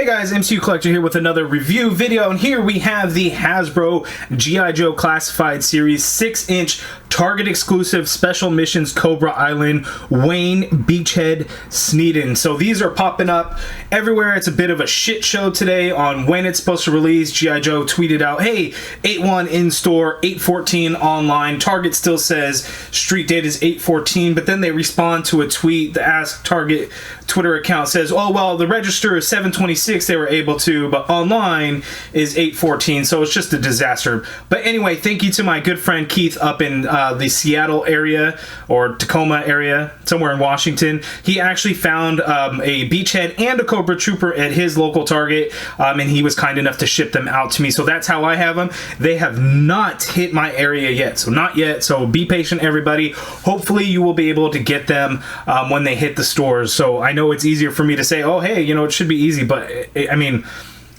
Hey guys, MCU Collector here with another review video, and here we have the Hasbro G.I. Joe Classified Series 6-inch Target exclusive Special Missions Cobra Island Wayne Beachhead Sneeden. So these are popping up everywhere. It's a bit of a shit show today on when it's supposed to release. G.I. Joe tweeted out, hey, 8/1 in store, 8/14 online. Target still says street date is 8/14, but then they respond to a tweet. The Ask Target Twitter account says, oh, well, the register is 7/26, they were able to, but online is 8/14, so it's just a disaster. But anyway, thank you to my good friend Keith up in the Seattle area, or Tacoma area, somewhere in Washington. He actually found a Beachhead and a Cobra Trooper at his local Target, and he was kind enough to ship them out to me, so that's how I have them. They have not hit my area yet, so not yet, so be patient, everybody. Hopefully you will be able to get them when they hit the stores. So I know it's easier for me to say, oh, hey, you know, it should be easy, but I mean,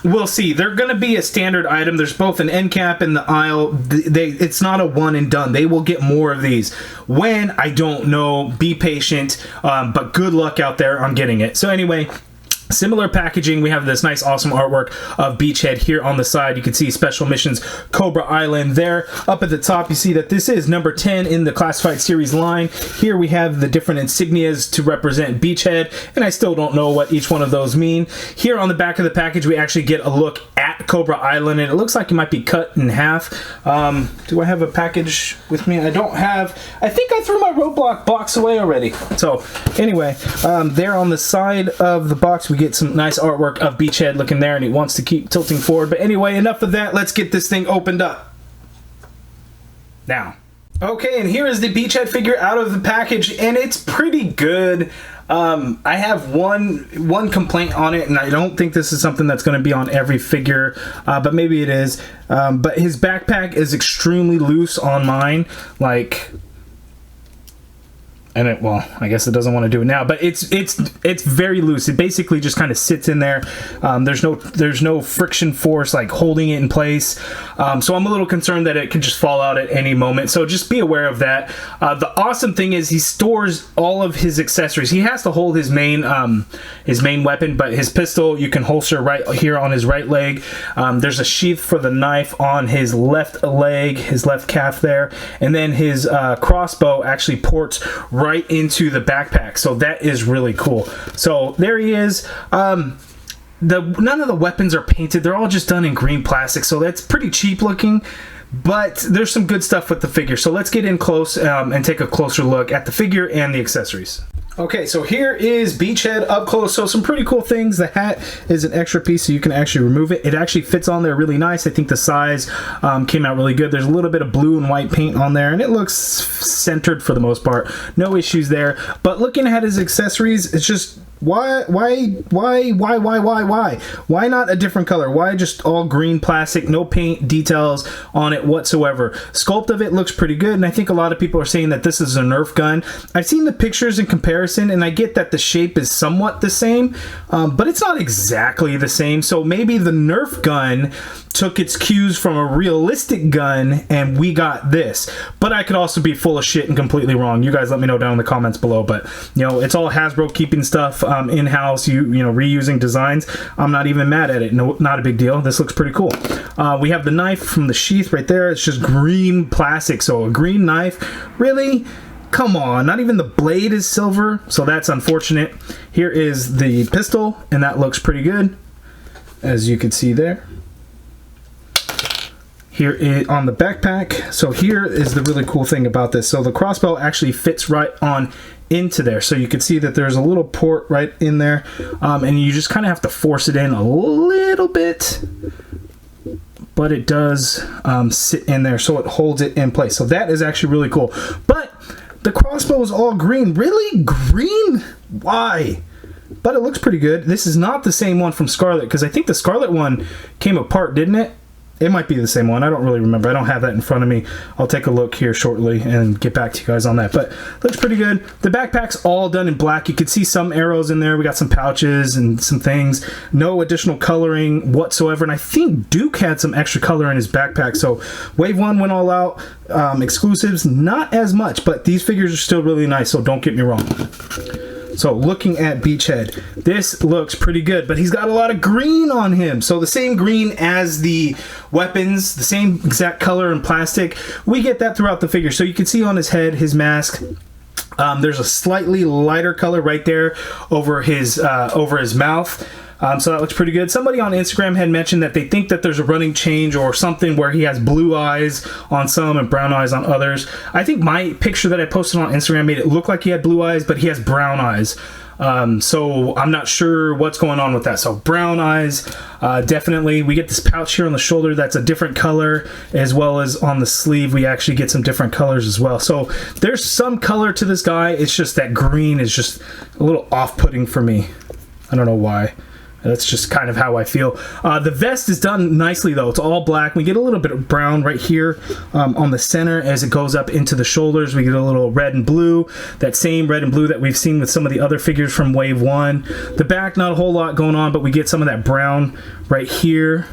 we'll see. They're going to be a standard item. There's both an end cap and the aisle. It's not a one and done. They will get more of these. When, I don't know. Be patient, but good luck out there on getting it. So anyway, similar packaging. We have this nice, awesome artwork of Beachhead here on the side. You can see Special Missions Cobra Island there. Up at the top, you see that this is number 10 in the Classified Series line. Here we have the different insignias to represent Beachhead, and I still don't know what each one of those mean. Here on the back of the package, we actually get a look at Cobra Island, and it looks like it might be cut in half. Do I have a package with me? I don't have. I think I threw my Roadblock box away already. So anyway, there on the side of the box, we get some nice artwork of Beachhead looking there, and he wants to keep tilting forward. But anyway, enough of that. Let's get this thing opened up now. Okay, and here is the Beachhead figure out of the package, and it's pretty good. I have one complaint on it, and I don't think this is something that's going to be on every figure, but maybe it is. But his backpack is extremely loose on mine, like. And it, well, I guess it doesn't want to do it now, but it's very loose. It basically just kind of sits in there. There's no friction force like holding it in place. So I'm a little concerned that it could just fall out at any moment. So just be aware of that. The awesome thing is he stores all of his accessories. He has to hold his main weapon, but his pistol you can holster right here on his right leg. There's a sheath for the knife on his left leg, his left calf there, and then his crossbow actually ports right into the backpack, so that is really cool. So there he is. None of the weapons are painted. They're all just done in green plastic, so that's pretty cheap looking, but there's some good stuff with the figure. So let's get in close and take a closer look at the figure and the accessories. Okay, so here is Beachhead up close. So some pretty cool things. The hat is an extra piece, so you can actually remove it. It actually fits on there really nice. I think the size came out really good. There's a little bit of blue and white paint on there, and it looks centered for the most part. No issues there. But looking at his accessories, it's just why not a different color? Why just all green plastic, no paint details on it whatsoever? Sculpt of it looks pretty good, and I think a lot of people are saying that this is a Nerf gun. I've seen the pictures in comparison, and I get that the shape is somewhat the same, but it's not exactly the same. So maybe the Nerf gun took its cues from a realistic gun, and we got this. But I could also be full of shit and completely wrong. You guys let me know down in the comments below. But you know, it's all Hasbro keeping stuff in-house, you know, reusing designs. I'm not even mad at it. No, not a big deal. This looks pretty cool. We have the knife from the sheath right there. It's just green plastic, so a green knife. Really? Come on, not even the blade is silver, so that's unfortunate. Here is the pistol, and that looks pretty good, as you can see there. Here is on the backpack. So here is the really cool thing about this. So the crossbow actually fits right on into there. So you can see that there's a little port right in there, and you just kind of have to force it in a little bit, but it does sit in there, so it holds it in place. So that is actually really cool. But the crossbow is all green. Really? Green? Why? But it looks pretty good. This is not the same one from Scarlet, because I think the Scarlet one came apart, didn't it? It might be the same one. I don't really remember. I don't have that in front of me. I'll take a look here shortly and get back to you guys on that. But looks pretty good. The backpack's all done in black. You can see some arrows in there. We got some pouches and some things. No additional coloring whatsoever. And I think Duke had some extra color in his backpack. So Wave 1 went all out. Exclusives, not as much. But these figures are still really nice, so don't get me wrong. So looking at Beachhead, this looks pretty good, but he's got a lot of green on him. So the same green as the weapons, the same exact color and plastic. We get that throughout the figure. So you can see on his head, his mask, there's a slightly lighter color right there over his mouth. So that looks pretty good. Somebody on Instagram had mentioned that they think that there's a running change or something where he has blue eyes on some and brown eyes on others. I think my picture that I posted on Instagram made it look like he had blue eyes, but he has brown eyes. So I'm not sure what's going on with that. So brown eyes, definitely. We get this pouch here on the shoulder that's a different color, as well as on the sleeve we actually get some different colors as well. So there's some color to this guy. It's just that green is just a little off-putting for me. I don't know why. That's just kind of how I feel. The vest is done nicely though. It's all black. We get a little bit of brown right here on the center as it goes up into the shoulders. We get a little red and blue. That same red and blue that we've seen with some of the other figures from Wave 1. The back, not a whole lot going on, but we get some of that brown right here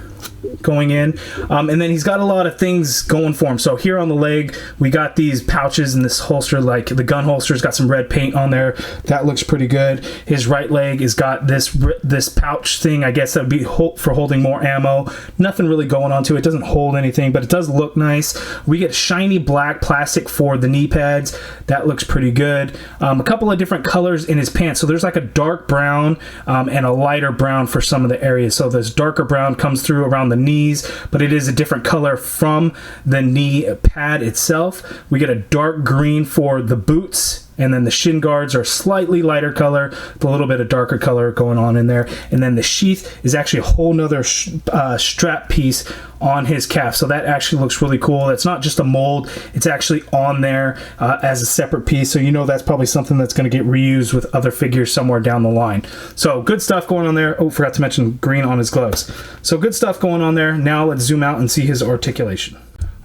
going in. And then he's got a lot of things going for him. So here on the leg, we got these pouches and this holster, like the gun holster's got some red paint on there. That looks pretty good. His right leg has got this pouch thing. I guess that would be for holding more ammo. Nothing really going on to it. It doesn't hold anything, but it does look nice. We get shiny black plastic for the knee pads. That looks pretty good. A couple of different colors in his pants. So there's like a dark brown and a lighter brown for some of the areas. So this darker brown comes through around the knees, but it is a different color from the knee pad itself. We get a dark green for the boots, and then the shin guards are slightly lighter color, with a little bit of darker color going on in there. And then the sheath is actually a whole nother strap piece on his calf. So that actually looks really cool. It's not just a mold, it's actually on there as a separate piece. So you know that's probably something that's going to get reused with other figures somewhere down the line. So good stuff going on there. Oh, forgot to mention green on his gloves. So good stuff going on there. Now let's zoom out and see his articulation.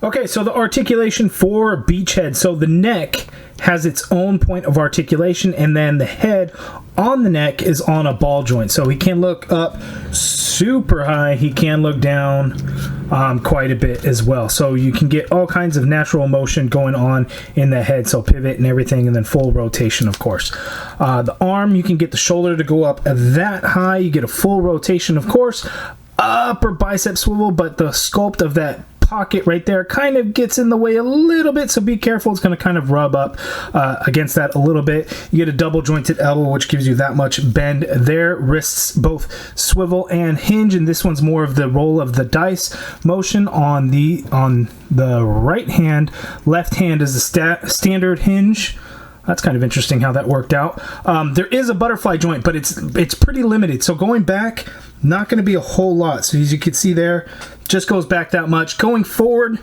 Okay, so the articulation for Beachhead. So the neck has its own point of articulation, and then the head on the neck is on a ball joint. So he can look up super high, he can look down quite a bit as well. So you can get all kinds of natural motion going on in the head, so pivot and everything, and then full rotation, of course. The arm, you can get the shoulder to go up that high. You get a full rotation, of course. Upper bicep swivel, but the sculpt of that pocket right there kind of gets in the way a little bit, so be careful. It's going to kind of rub up against that a little bit. You get a double jointed elbow, which gives you that much bend there. Wrists both swivel and hinge, and this one's more of the roll of the dice motion on the right hand. Left hand is the standard hinge. That's kind of interesting how that worked out. There is a butterfly joint, but it's pretty limited. So going back, not going to be a whole lot. So as you can see there, just goes back that much. Going forward,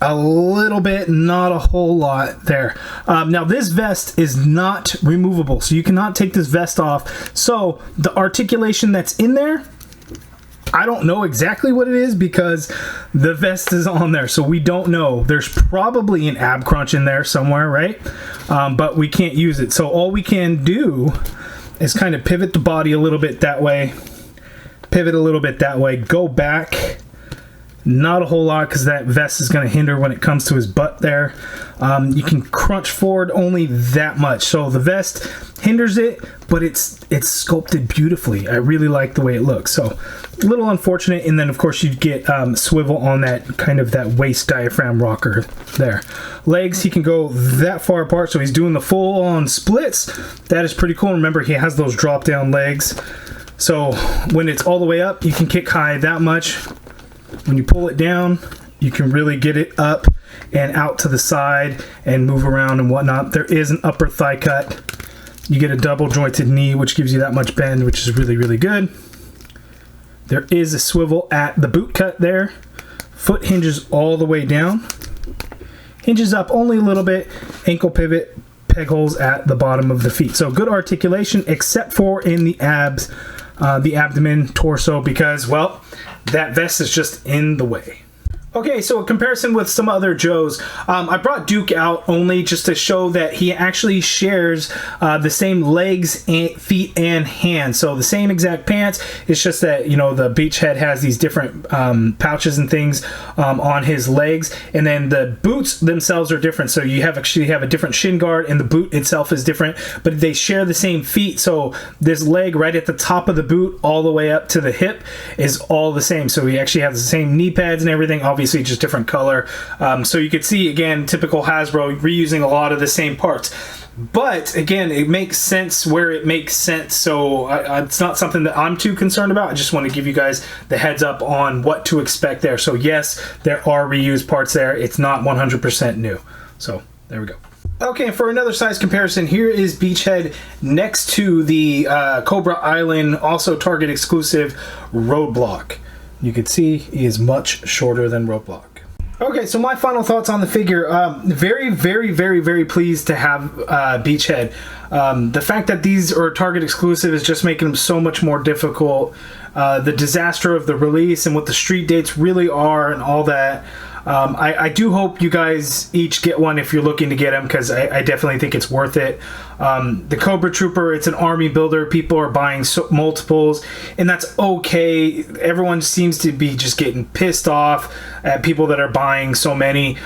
a little bit, not a whole lot there. Now this vest is not removable, so you cannot take this vest off. So the articulation that's in there, I don't know exactly what it is because the vest is on there, so we don't know. There's probably an ab crunch in there somewhere, right? But we can't use it. So all we can do is kind of pivot the body a little bit that way, pivot a little bit that way, go back. Not a whole lot because that vest is going to hinder when it comes to his butt there. You can crunch forward only that much. So the vest hinders it, but it's sculpted beautifully. I really like the way it looks. So a little unfortunate. And then of course you get swivel on that kind of that waist diaphragm rocker there. Legs, he can go that far apart. So he's doing the full on splits. That is pretty cool. Remember, he has those drop down legs. So when it's all the way up, you can kick high that much. When you pull it down, you can really get it up and out to the side and move around and whatnot. There is an upper thigh cut. You get a double jointed knee, which gives you that much bend, which is really, really good. There is a swivel at the boot cut there. Foot hinges all the way down. Hinges up only a little bit. Ankle pivot, peg holes at the bottom of the feet. So good articulation, except for in the abs, the abdomen, torso, because, well, that vest is just in the way. Okay, so a comparison with some other Joes. I brought Duke out only just to show that he actually shares the same legs, and feet, and hands. So the same exact pants. It's just that, you know, the Beachhead has these different pouches and things on his legs, and then the boots themselves are different. So you actually have a different shin guard, and the boot itself is different, but they share the same feet. So this leg right at the top of the boot all the way up to the hip is all the same. So he actually has the same knee pads and everything. Obviously just different color. So you could see, again, typical Hasbro reusing a lot of the same parts. But again, it makes sense where it makes sense. So it's not something that I'm too concerned about. I just want to give you guys the heads up on what to expect there. So yes, there are reused parts there. It's not 100% new. So there we go. Okay, for another size comparison, here is Beachhead next to the Cobra Island, also Target exclusive Roadblock. You can see he is much shorter than Roadblock. Okay, so my final thoughts on the figure. Very, very, very, very pleased to have Beachhead. The fact that these are Target exclusive is just making them so much more difficult. The disaster of the release and what the street dates really are and all that. I do hope you guys each get one if you're looking to get them, because I definitely think it's worth it. The Cobra Trooper, it's an army builder. People are buying multiples, and that's okay. Everyone seems to be just getting pissed off at people that are buying so many.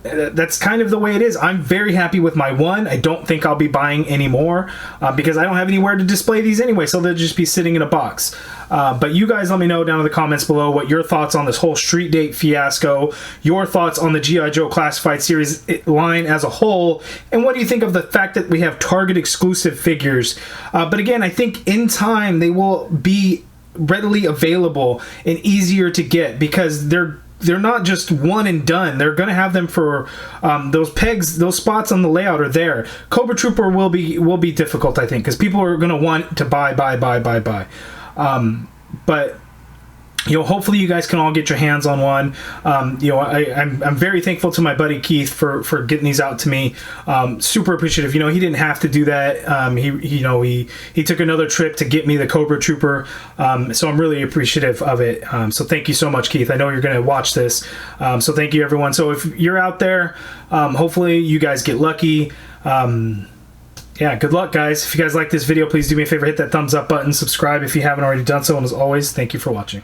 That's kind of the way it is. I'm very happy with my one. I don't think I'll be buying any more because I don't have anywhere to display these anyway, so they'll just be sitting in a box. But you guys let me know down in the comments below what your thoughts on this whole street date fiasco, your thoughts on the G.I. Joe Classified series line as a whole, and what do you think of the fact that we have Target exclusive figures. But again, I think in time they will be readily available and easier to get, because they're not just one and done. They're going to have them for those pegs, those spots on the layout are there. Cobra Trooper will be difficult, I think, because people are going to want to buy. But you know, hopefully you guys can all get your hands on one. You know, I'm very thankful to my buddy Keith for getting these out to me. Super appreciative. You know, he didn't have to do that. He took another trip to get me the Cobra Trooper. So I'm really appreciative of it. So thank you so much, Keith. I know you're going to watch this. So thank you, everyone. So if you're out there, hopefully you guys get lucky. Yeah, good luck, guys. If you guys like this video, please do me a favor, hit that thumbs up button, subscribe if you haven't already done so, and as always, thank you for watching.